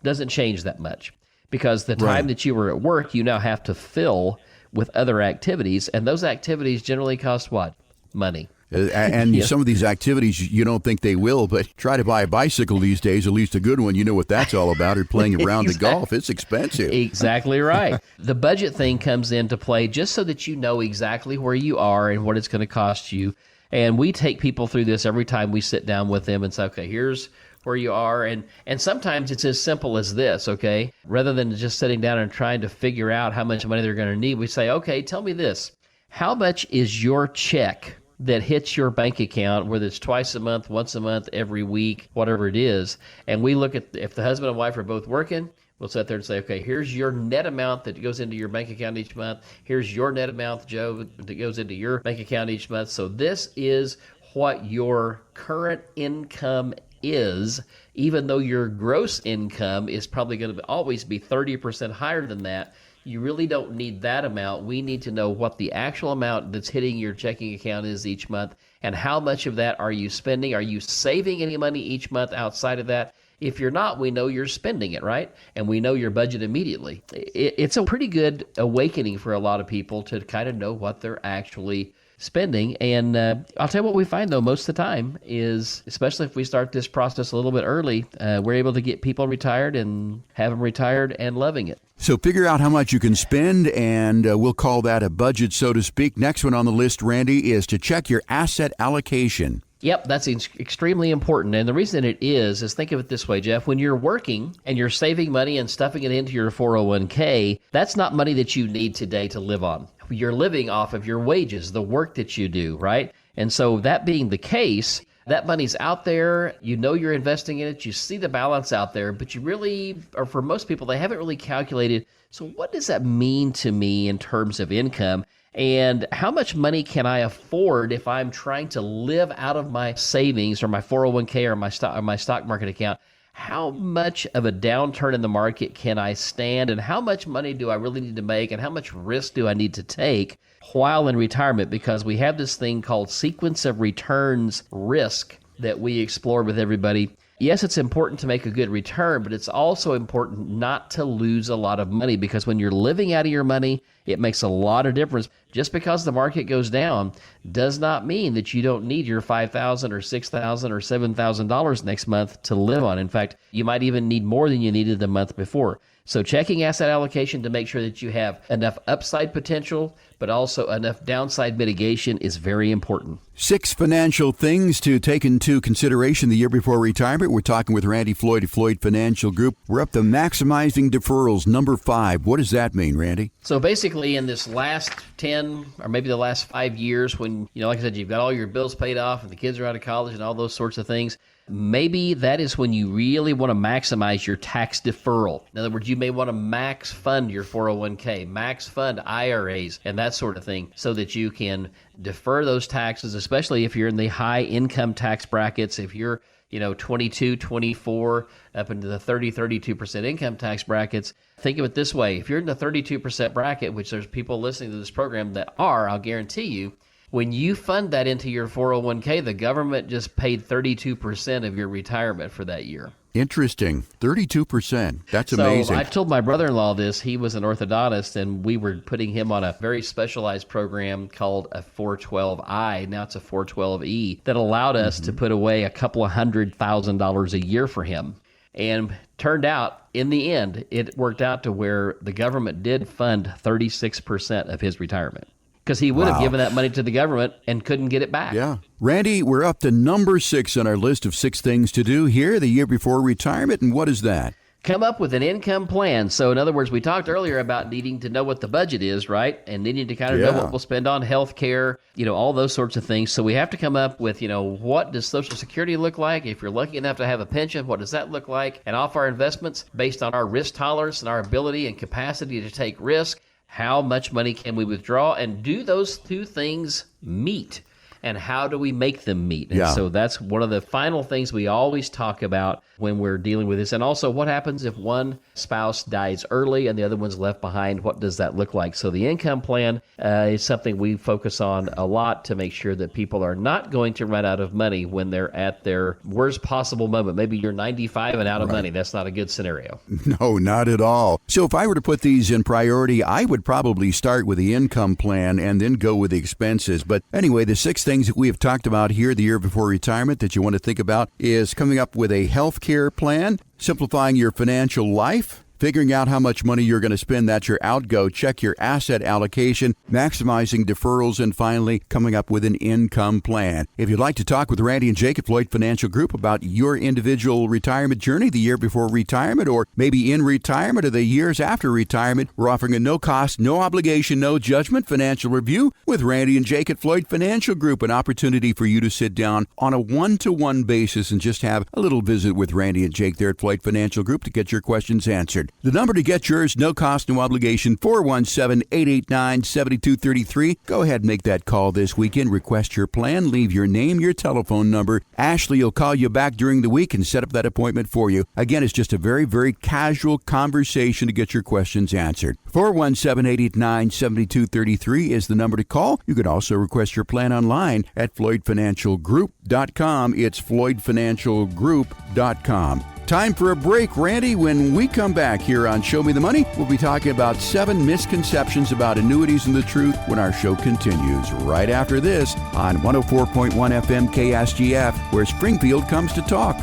Doesn't change that much. Because the time that you were at work, you now have to fill with other activities, and those activities generally cost what? Money. And some of these activities, you don't think they will, but try to buy a bicycle these days, at least a good one. You know what that's all about, or playing a round of golf. It's expensive. Exactly right. The budget thing comes into play just so that you know exactly where you are and what it's going to cost you. And we take people through this every time we sit down with them and say, okay, here's where you are. And sometimes it's as simple as this, okay? Rather than just sitting down and trying to figure out how much money they're going to need, we say, okay, tell me this. How much is your check that hits your bank account, whether it's twice a month, once a month, every week, whatever it is? And we look at, if the husband and wife are both working, we'll sit there and say, okay, here's your net amount that goes into your bank account each month. Here's your net amount, Joe, that goes into your bank account each month. So this is what your current income is, even though your gross income is probably going to always be 30% higher than that. You really don't need that amount. We need to know what the actual amount that's hitting your checking account is each month, and how much of that are you spending? Are you saving any money each month outside of that? If you're not, we know you're spending it, right? And we know your budget immediately. It's a pretty good awakening for a lot of people to kind of know what they're actually spending. And I'll tell you what we find, though, most of the time is, especially if we start this process a little bit early, we're able to get people retired and have them retired and loving it. So figure out how much you can spend, and we'll call that a budget, so to speak. Next one on the list, Randy, is to check your asset allocation. Yep, that's extremely important. And the reason it is think of it this way, Jeff. When you're working and you're saving money and stuffing it into your 401k, that's not money that you need today to live on. You're living off of your wages, the work that you do, right? And so that being the case, that money's out there. You know you're investing in it. You see the balance out there, but you really, or for most people, they haven't really calculated, so what does that mean to me in terms of income? And how much money can I afford if I'm trying to live out of my savings or my 401k or my stock market account? How much of a downturn in the market can I stand, and how much money do I really need to make, and how much risk do I need to take while in retirement? Because we have this thing called sequence of returns risk that we explore with everybody. Yes, it's important to make a good return, but it's also important not to lose a lot of money, because when you're living out of your money, it makes a lot of difference. Just because the market goes down does not mean that you don't need your $5,000 or $6,000 or $7,000 next month to live on. In fact, you might even need more than you needed the month before. So checking asset allocation to make sure that you have enough upside potential, but also enough downside mitigation is very important. 6 financial things to take into consideration the year before retirement. We're talking with Randy Floyd of Floyd Financial Group. We're up to maximizing deferrals, number 5. What does that mean, Randy? So basically in this last 10 or maybe the last 5 years when, like I said, you've got all your bills paid off and the kids are out of college and all those sorts of things, maybe that is when you really want to maximize your tax deferral. In other words, you may want to max fund your 401k, max fund IRAs, and that sort of thing, so that you can defer those taxes, especially if you're in the high income tax brackets. If you're 22, 24, up into the 30, 32% income tax brackets. Think of it this way. If you're in the 32% bracket, which there's people listening to this program that are, I'll guarantee you, when you fund that into your 401k, the government just paid 32% of your retirement for that year. Interesting. 32%. That's amazing. So I told my brother-in-law this. He was an orthodontist, and we were putting him on a very specialized program called a 412I. Now it's a 412E that allowed us to put away a couple of $100,000 a year for him. And turned out, in the end, it worked out to where the government did fund 36% of his retirement. Because he would have given that money to the government and couldn't get it back. Yeah. Randy, we're up to number 6 on our list of 6 things to do here the year before retirement. And what is that? Come up with an income plan. So in other words, we talked earlier about needing to know what the budget is, right? And needing to kind of know what we'll spend on health care, all those sorts of things. So we have to come up with, what does Social Security look like? If you're lucky enough to have a pension, what does that look like? And off our investments based on our risk tolerance and our ability and capacity to take risk. How much money can we withdraw? And do those two things meet? And how do we make them meet? And so that's one of the final things we always talk about when we're dealing with this. And also, what happens if one spouse dies early and the other one's left behind? What does that look like? So the income plan is something we focus on a lot to make sure that people are not going to run out of money when they're at their worst possible moment. Maybe you're 95 and out of money. That's not a good scenario. No, not at all. So if I were to put these in priority, I would probably start with the income plan and then go with the expenses. But anyway, the 6 things that we have talked about here the year before retirement that you want to think about is coming up with a health care plan, simplifying your financial life, figuring out how much money you're going to spend, that's your outgo, check your asset allocation, maximizing deferrals, and finally coming up with an income plan. If you'd like to talk with Randy and Jake at Floyd Financial Group about your individual retirement journey the year before retirement, or maybe in retirement or the years after retirement, we're offering a no-cost, no obligation, no judgment financial review with Randy and Jake at Floyd Financial Group, an opportunity for you to sit down on a one-to-one basis and just have a little visit with Randy and Jake there at Floyd Financial Group to get your questions answered. The number to get yours, no cost, no obligation, 417-889-7233. Go ahead and make that call this weekend. Request your plan. Leave your name, your telephone number. Ashley will call you back during the week and set up that appointment for you. Again, it's just a very, very casual conversation to get your questions answered. 417-889-7233 is the number to call. You can also request your plan online at FloydFinancialGroup.com. It's FloydFinancialGroup.com. Time for a break, Randy. When we come back here on Show Me the Money, we'll be talking about 7 misconceptions about annuities and the truth when our show continues right after this on 104.1 FM KSGF, where Springfield comes to talk.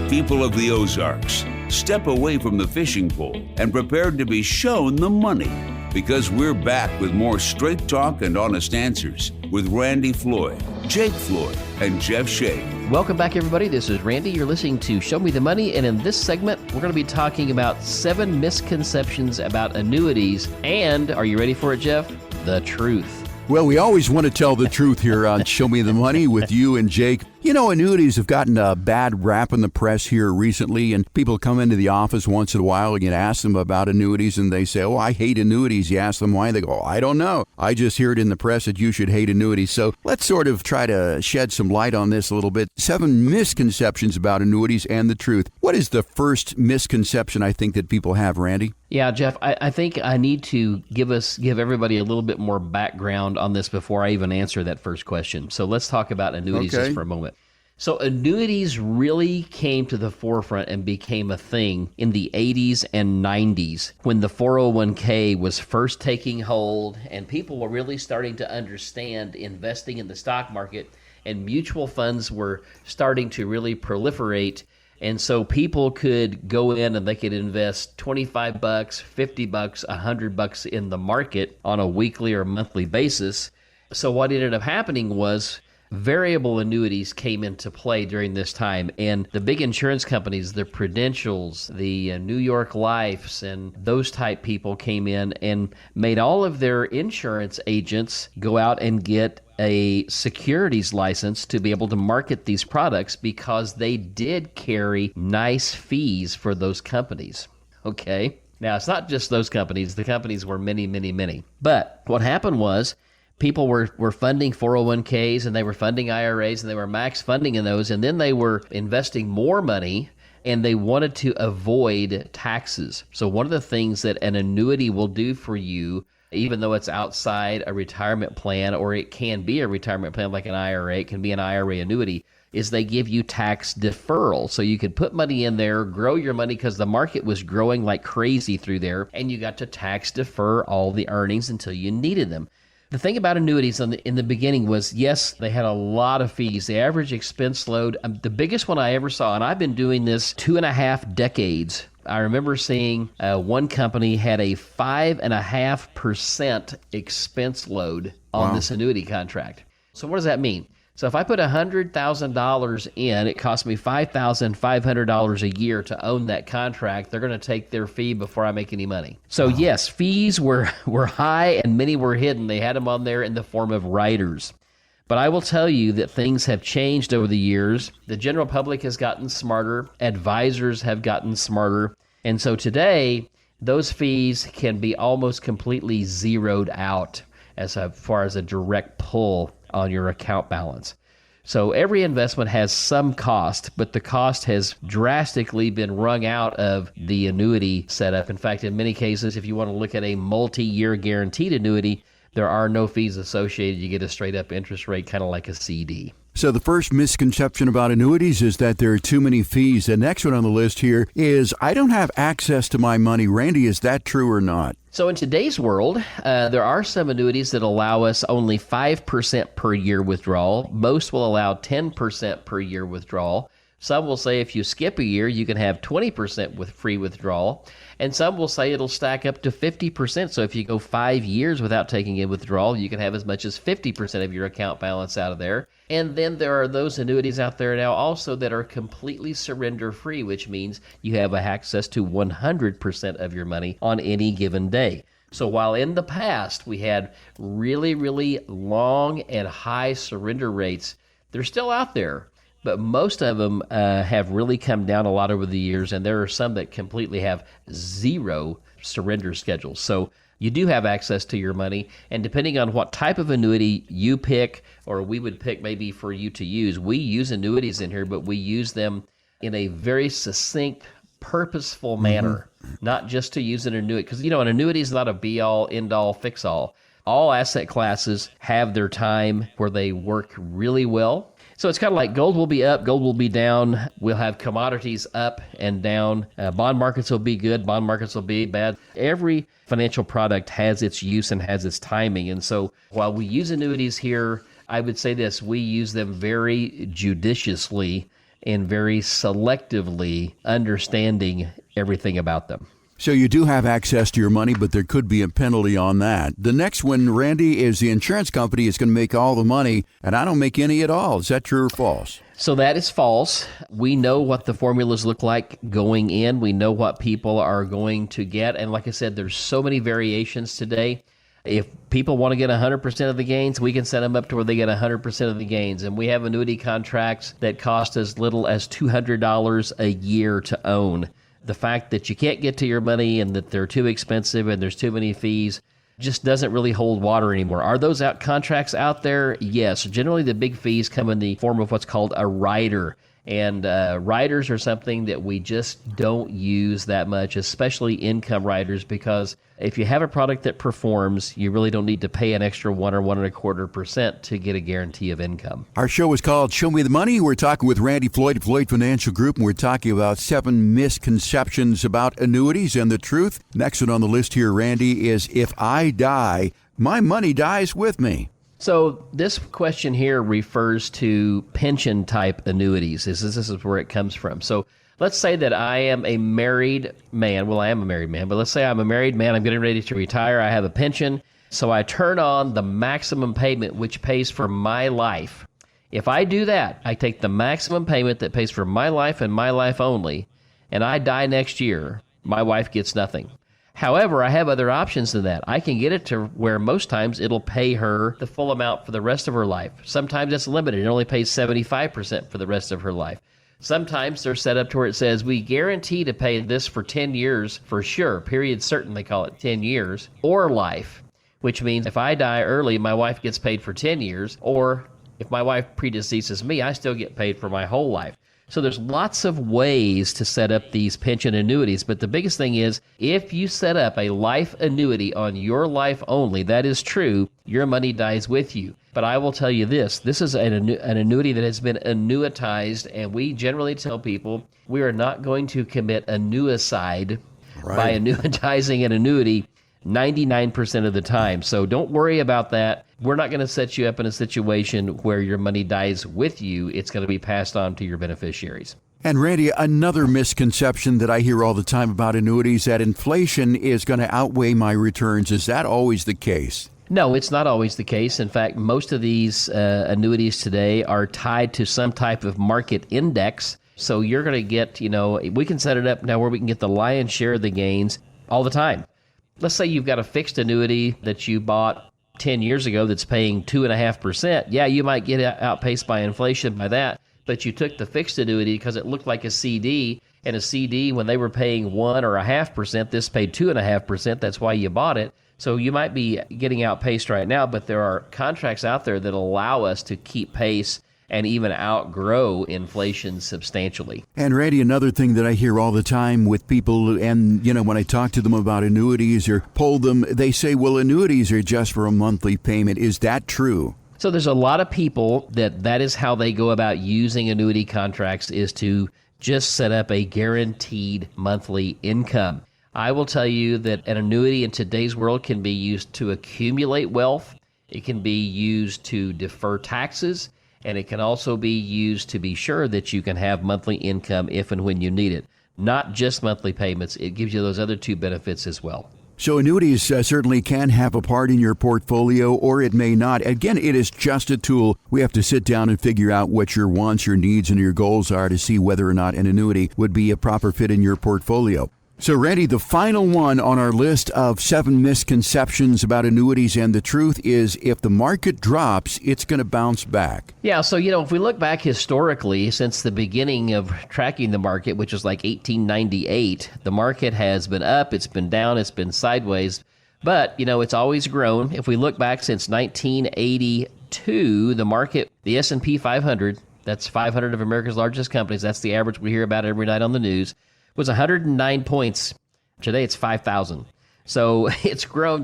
People of the Ozarks, step away from the fishing pole and prepare to be shown the money, because we're back with more straight talk and honest answers with Randy Floyd, Jake Floyd, and Jeff Shea. Welcome back, everybody. This is Randy. You're listening to Show Me the Money, and in this segment, we're going to be talking about 7 misconceptions about annuities, and, are you ready for it, Jeff? The truth. Well, we always want to tell the truth here on Show Me the Money with you and Jake. Annuities have gotten a bad rap in the press here recently, and people come into the office once in a while and you ask them about annuities, and they say, oh, I hate annuities. You ask them why, they go, I don't know. I just hear it in the press that you should hate annuities. So let's sort of try to shed some light on this a little bit. 7 misconceptions about annuities and the truth. What is the first misconception I think that people have, Randy? Yeah, Jeff, I think I need to give everybody a little bit more background on this before I even answer that first question. So let's talk about annuities just for a moment. So annuities really came to the forefront and became a thing in the 80s and 90s when the 401k was first taking hold and people were really starting to understand investing in the stock market, and mutual funds were starting to really proliferate. And so people could go in and they could invest $25, $50, $100 in the market on a weekly or monthly basis. So what ended up happening was variable annuities came into play during this time, and the big insurance companies, the Prudentials, the New York Lifes, and those type people came in and made all of their insurance agents go out and get a securities license to be able to market these products, because they did carry nice fees for those companies. Okay? Now, it's not just those companies. The companies were many, many, many. But what happened was People were funding 401ks and they were funding IRAs and they were max funding in those, and then they were investing more money and they wanted to avoid taxes. So one of the things that an annuity will do for you, even though it's outside a retirement plan, or it can be a retirement plan like an IRA, it can be an IRA annuity, is they give you tax deferral. So you could put money in there, grow your money because the market was growing like crazy through there, and you got to tax defer all the earnings until you needed them. The thing about annuities in the beginning was, yes, they had a lot of fees. The average expense load, the biggest one I ever saw, and I've been doing this 2.5 decades. I remember seeing one company had a 5.5% expense load on this annuity contract. So what does that mean? So if I put $100,000 in, it costs me $5,500 a year to own that contract. They're going to take their fee before I make any money. So yes, fees were high and many were hidden. They had them on there in the form of riders. But I will tell you that things have changed over the years. The general public has gotten smarter. Advisors have gotten smarter. And so today, those fees can be almost completely zeroed out as far as a direct pull on your account balance. So every investment has some cost, but the cost has drastically been wrung out of the annuity setup. In fact, in many cases, if you want to look at a multi-year guaranteed annuity, there are no fees associated. You get a straight up interest rate, kind of like a CD. So the first misconception about annuities is that there are too many fees. The next one on the list here is I don't have access to my money. Randy, is that true or not? So in today's world, there are some annuities that allow us only 5% per year withdrawal. Most will allow 10% per year withdrawal. Some will say if you skip a year, you can have 20% with free withdrawal. And some will say it'll stack up to 50%. So if you go 5 years without taking a withdrawal, you can have as much as 50% of your account balance out of there. And then there are those annuities out there now also that are completely surrender free, which means you have access to 100% of your money on any given day. So while in the past we had really, really long and high surrender rates, they're still out there. But most of them have really come down a lot over the years, and there are some that completely have zero surrender schedules. So you do have access to your money, and depending on what type of annuity you pick, or we would pick maybe for you to use, we use annuities in here, but we use them in a very succinct, purposeful manner, not just to use an annuity. Because, an annuity is not a be-all, end-all, fix-all. All asset classes have their time where they work really well. So it's kind of like gold will be up, gold will be down. We'll have commodities up and down. Bond markets will be good, bond markets will be bad. Every financial product has its use and has its timing. And so while we use annuities here, I would say this, we use them very judiciously and very selectively, understanding everything about them. So you do have access to your money, but there could be a penalty on that. The next one, Randy, is the insurance company is going to make all the money, and I don't make any at all. Is that true or false? So that is false. We know what the formulas look like going in. We know what people are going to get. And like I said, there's so many variations today. If people want to get 100% of the gains, we can set them up to where they get 100% of the gains. And we have annuity contracts that cost as little as $200 a year to own. The fact that you can't get to your money and that they're too expensive and there's too many fees just doesn't really hold water anymore. Are those contracts out there? Yes. Generally, the big fees come in the form of what's called a rider. And riders are something that we just don't use that much, especially income riders, because if you have a product that performs, you really don't need to pay an extra 1 or 1.25% to get a guarantee of income. Our show is called Show Me the Money. We're talking with Randy Floyd of Floyd Financial Group, and we're talking about 7 misconceptions about annuities and the truth. Next one on the list here, Randy, is if I die, my money dies with me. So this question here refers to pension-type annuities. This is where it comes from. So let's say that I am a married man. Well, I am a married man, but let's say I'm a married man. I'm getting ready to retire. I have a pension. So I turn on the maximum payment, which pays for my life. If I do that, I take the maximum payment that pays for my life and my life only, and I die next year, my wife gets nothing. However, I have other options than that. I can get it to where most times it'll pay her the full amount for the rest of her life. Sometimes it's limited. It only pays 75% for the rest of her life. Sometimes they're set up to where it says, we guarantee to pay this for 10 years for sure, period certain, they call it 10 years, or life. which means if I die early, my wife gets paid for 10 years, or if my wife predeceases me, I still get paid for my whole life. So there's lots of ways to set up these pension annuities, but the biggest thing is if you set up a life annuity on your life only, that is true, your money dies with you. But I will tell you this is an annuity that has been annuitized, and we generally tell people we are not going to commit annuicide by annuitizing an annuity 99% of the time. So don't worry about that. We're not going to set you up in a situation where your money dies with you. It's going to be passed on to your beneficiaries. And Randy, another misconception that I hear all the time about annuities, that inflation is going to outweigh my returns. Is that always the case? No, it's not always the case. In fact, most of these annuities today are tied to some type of market index. So you're going to get, we can set it up now where we can get the lion's share of the gains all the time. Let's say you've got a fixed annuity that you bought 10 years ago that's paying 2.5%. Yeah, you might get outpaced by inflation by that, but you took the fixed annuity because it looked like a CD, and a CD, when they were paying 1 or 0.5%, this paid 2.5%. That's why you bought it. So you might be getting outpaced right now, but there are contracts out there that allow us to keep pace and even outgrow inflation substantially. And Randy, another thing that I hear all the time with people, and when I talk to them about annuities or poll them, they say, well, annuities are just for a monthly payment. Is that true? So there's a lot of people that is how they go about using annuity contracts, is to just set up a guaranteed monthly income. I will tell you that an annuity in today's world can be used to accumulate wealth. It can be used to defer taxes. And it can also be used to be sure that you can have monthly income if and when you need it. Not just monthly payments. It gives you those other two benefits as well. So annuities certainly can have a part in your portfolio, or it may not. Again, it is just a tool. We have to sit down and figure out what your wants, your needs, and your goals are to see whether or not an annuity would be a proper fit in your portfolio. So, Randy, the final one on our list of 7 misconceptions about annuities, and the truth is if the market drops, it's going to bounce back. Yeah, so, if we look back historically, since the beginning of tracking the market, which was like 1898, the market has been up, it's been down, it's been sideways, but, it's always grown. If we look back since 1982, the market, the S&P 500, that's 500 of America's largest companies, that's the average we hear about every night on the news, was 109 points. Today it's 5,000. So it's grown,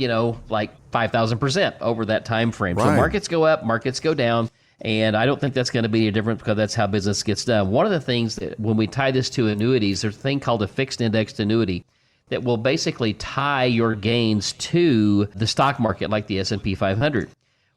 like 5,000% over that time frame. Right. So markets go up, markets go down, and I don't think that's going to be any different because that's how business gets done. One of the things that when we tie this to annuities, there's a thing called a fixed indexed annuity that will basically tie your gains to the stock market like the S&P 500.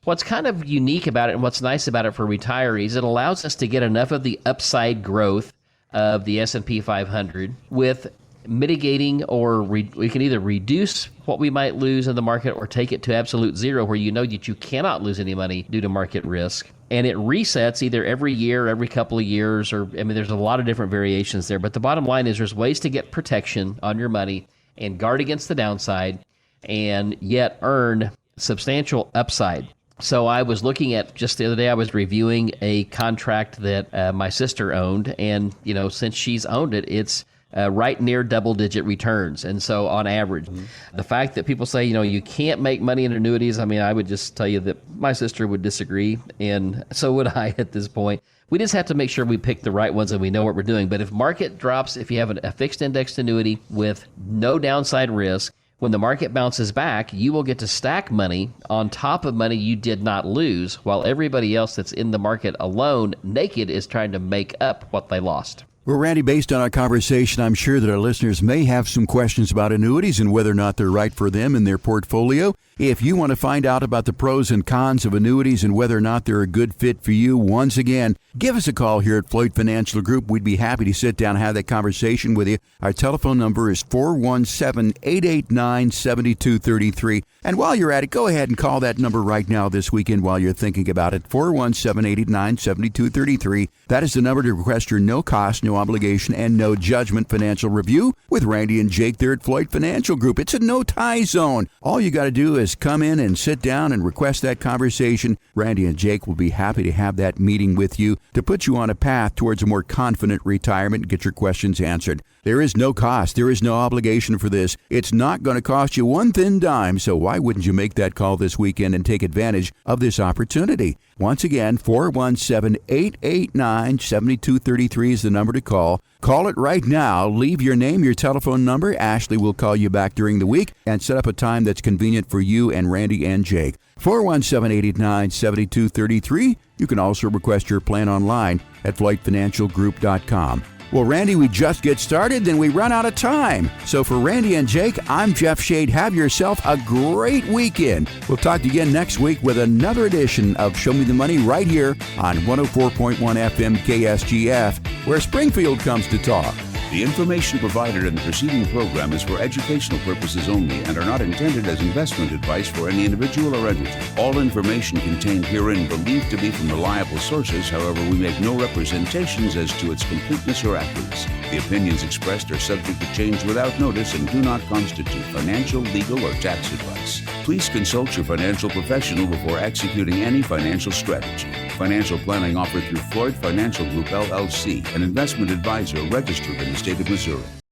What's kind of unique about it and what's nice about it for retirees, it allows us to get enough of the upside growth of the S&P 500 with mitigating, or we can either reduce what we might lose in the market or take it to absolute zero where that you cannot lose any money due to market risk. And it resets either every year, every couple of years, or there's a lot of different variations there. But the bottom line is there's ways to get protection on your money and guard against the downside and yet earn substantial upside. So I was looking at, just the other day, I was reviewing a contract that my sister owned. And, since she's owned it, it's right near double-digit returns. And so on average, the fact that people say, you can't make money in annuities, I would just tell you that my sister would disagree. And so would I at this point. We just have to make sure we pick the right ones and we know what we're doing. But if market drops, if you have a fixed indexed annuity with no downside risk, when the market bounces back, you will get to stack money on top of money you did not lose, while everybody else that's in the market alone, naked, is trying to make up what they lost. Well, Randy, based on our conversation, I'm sure that our listeners may have some questions about annuities and whether or not they're right for them in their portfolio. If you want to find out about the pros and cons of annuities and whether or not they're a good fit for you, once again, give us a call here at Floyd Financial Group. We'd be happy to sit down and have that conversation with you. Our telephone number is 417-889-7233. And while you're at it, go ahead and call that number right now this weekend while you're thinking about it, 417-889-7233. That is the number to request your no-cost, no obligation, and no judgment financial review with Randy and Jake there at Floyd Financial Group. It's a no-tie zone. All you got to do is come in and sit down and request that conversation. Randy and Jake will be happy to have that meeting with you to put you on a path towards a more confident retirement and get your questions answered. There is no cost. There is no obligation for this. It's not going to cost you one thin dime, so why wouldn't you make that call this weekend and take advantage of this opportunity? Once again, 417-889-7233 is the number to call. Call it right now. Leave your name, your telephone number. Ashley will call you back during the week and set up a time that's convenient for you and Randy and Jake. 417-889-7233. You can also request your plan online at flightfinancialgroup.com. Well, Randy, we just get started, then we run out of time. So for Randy and Jake, I'm Jeff Shade. Have yourself a great weekend. We'll talk to you again next week with another edition of Show Me the Money right here on 104.1 FM KSGF, where Springfield comes to talk. The information provided in the preceding program is for educational purposes only and are not intended as investment advice for any individual or entity. All information contained herein believed to be from reliable sources. However, we make no representations as to its completeness or accuracy. The opinions expressed are subject to change without notice and do not constitute financial, legal, or tax advice. Please consult your financial professional before executing any financial strategy. Financial planning offered through Floyd Financial Group, LLC, an investment advisor registered in the state of Missouri.